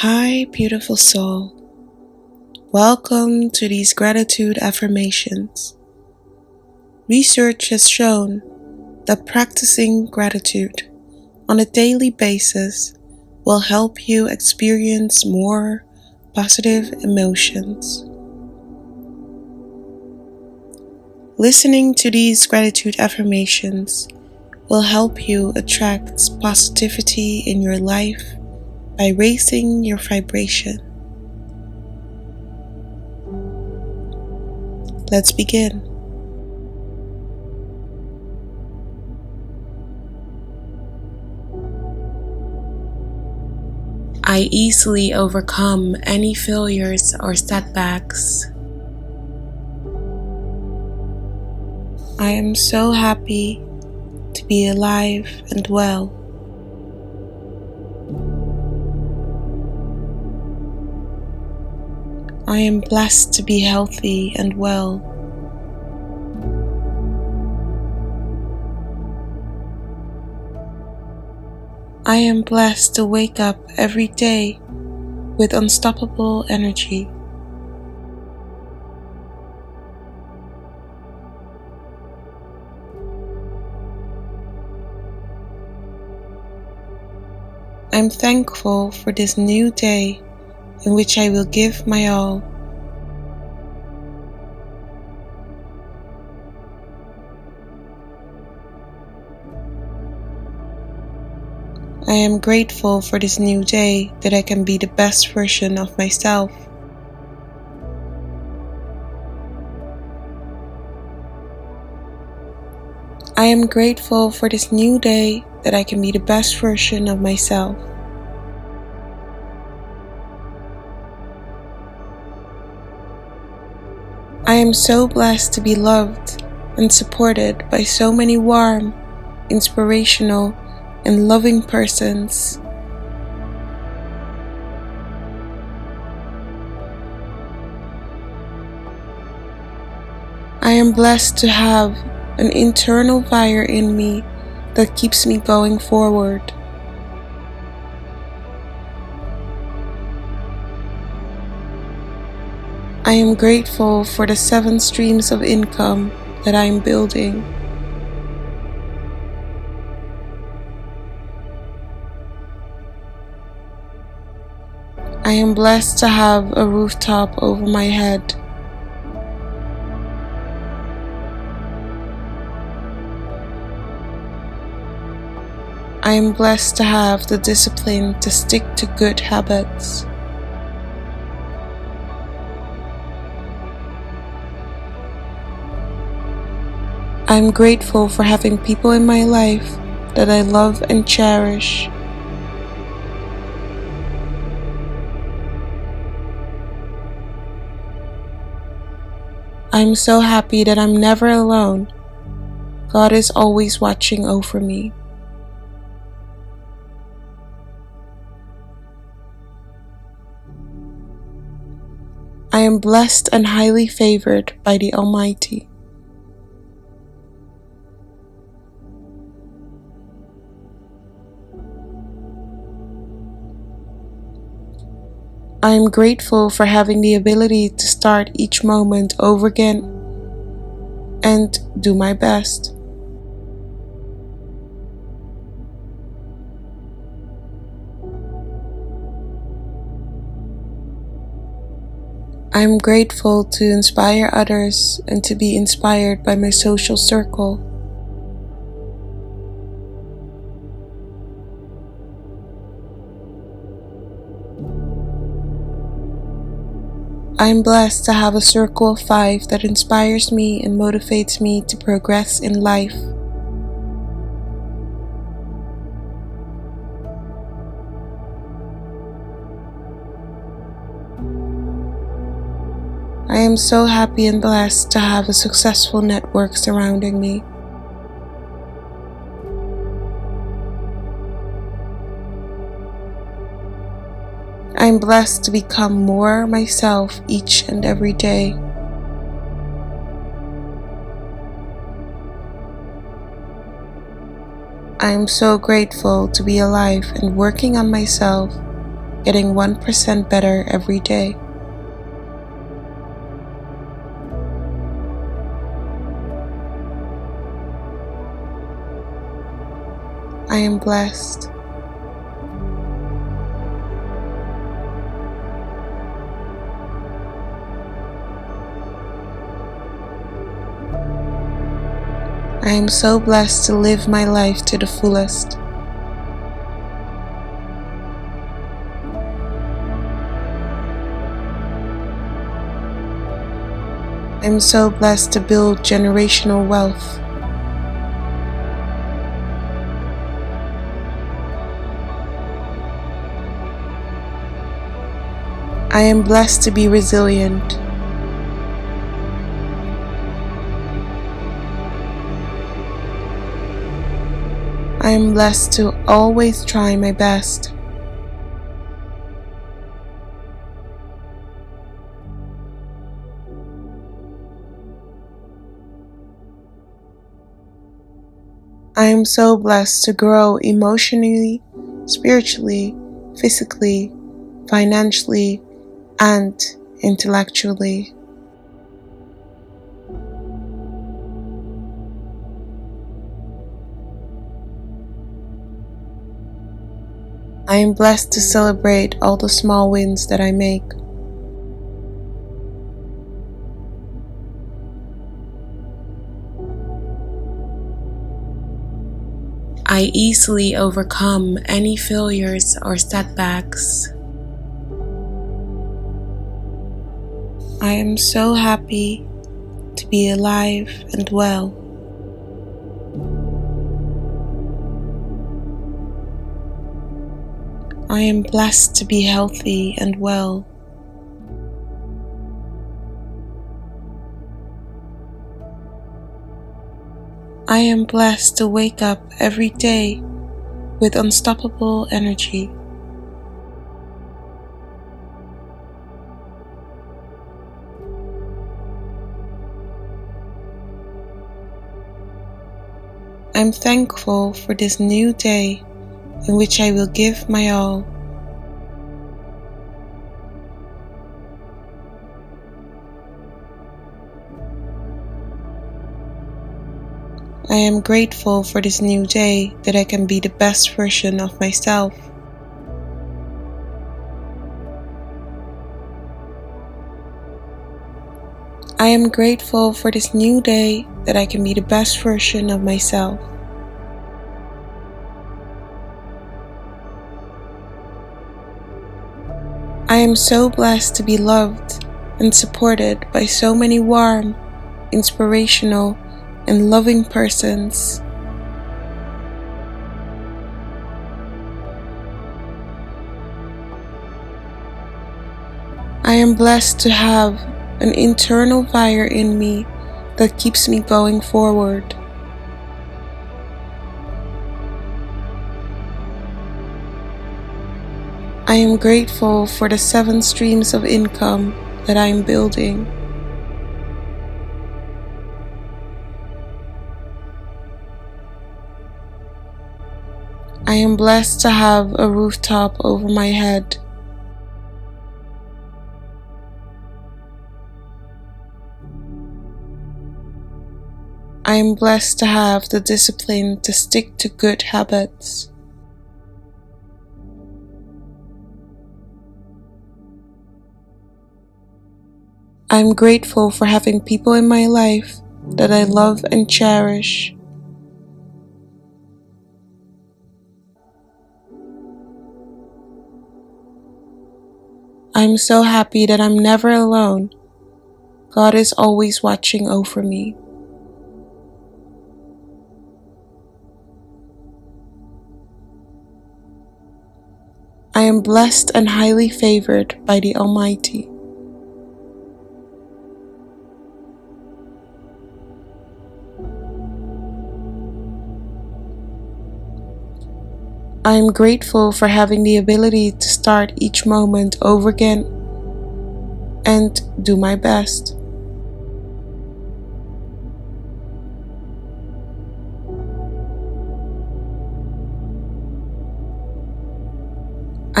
Hi, beautiful soul. Welcome to these gratitude affirmations. Research has shown that practicing gratitude on a daily basis will help you experience more positive emotions. Listening to these gratitude affirmations will help you attract positivity in your life by raising your vibration. Let's begin. I easily overcome any failures or setbacks. I am so happy to be alive and well. I am blessed to be healthy and well. I am blessed to wake up every day with unstoppable energy. I'm thankful for this new day in which I will give my all. I am grateful for this new day that I can be the best version of myself. I am grateful for this new day that I can be the best version of myself. I am so blessed to be loved and supported by so many warm, inspirational, and loving persons. I am blessed to have an internal fire in me that keeps me going forward. I am grateful for the 7 streams of income that I am building. I am blessed to have a rooftop over my head. I am blessed to have the discipline to stick to good habits. I am grateful for having people in my life that I love and cherish. I am so happy that I'm never alone. God is always watching over me. I am blessed and highly favored by the Almighty. I am grateful for having the ability to start each moment over again and do my best. I am grateful to inspire others and to be inspired by my social circle. I am blessed to have a circle of 5 that inspires me and motivates me to progress in life. I am so happy and blessed to have a successful network surrounding me. I am blessed to become more myself each and every day. I am so grateful to be alive and working on myself getting 1% better every day. I am blessed. I am so blessed to live my life to the fullest. I am so blessed to build generational wealth. I am blessed to be resilient. I am blessed to always try my best. I am so blessed to grow emotionally, spiritually, physically, financially, and intellectually. I am blessed to celebrate all the small wins that I make. I easily overcome any failures or setbacks. I am so happy to be alive and well. I am blessed to be healthy and well. I am blessed to wake up every day with unstoppable energy. I'm thankful for this new day in which I will give my all. I am grateful for this new day that I can be the best version of myself. I am grateful for this new day that I can be the best version of myself. I am so blessed to be loved and supported by so many warm, inspirational, and loving persons. I am blessed to have an internal fire in me that keeps me going forward. I am grateful for the 7 streams of income that I am building. I am blessed to have a rooftop over my head. I am blessed to have the discipline to stick to good habits. I am grateful for having people in my life that I love and cherish. I am so happy that I'm never alone. God is always watching over me. I am blessed and highly favored by the Almighty. I am grateful for having the ability to start each moment over again and do my best.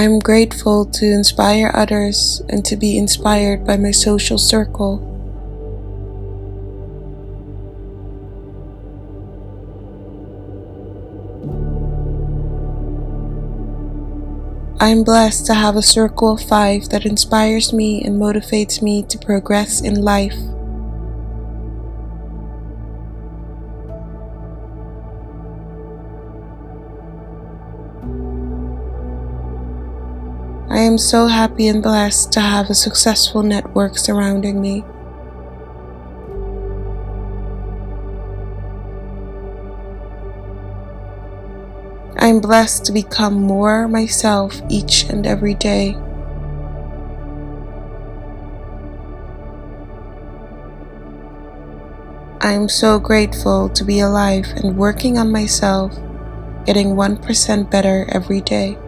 I'm grateful to inspire others and to be inspired by my social circle. I'm blessed to have a circle of 5 that inspires me and motivates me to progress in life. I am so happy and blessed to have a successful network surrounding me. I'm blessed to become more myself each and every day. I am so grateful to be alive and working on myself, getting 1% better every day.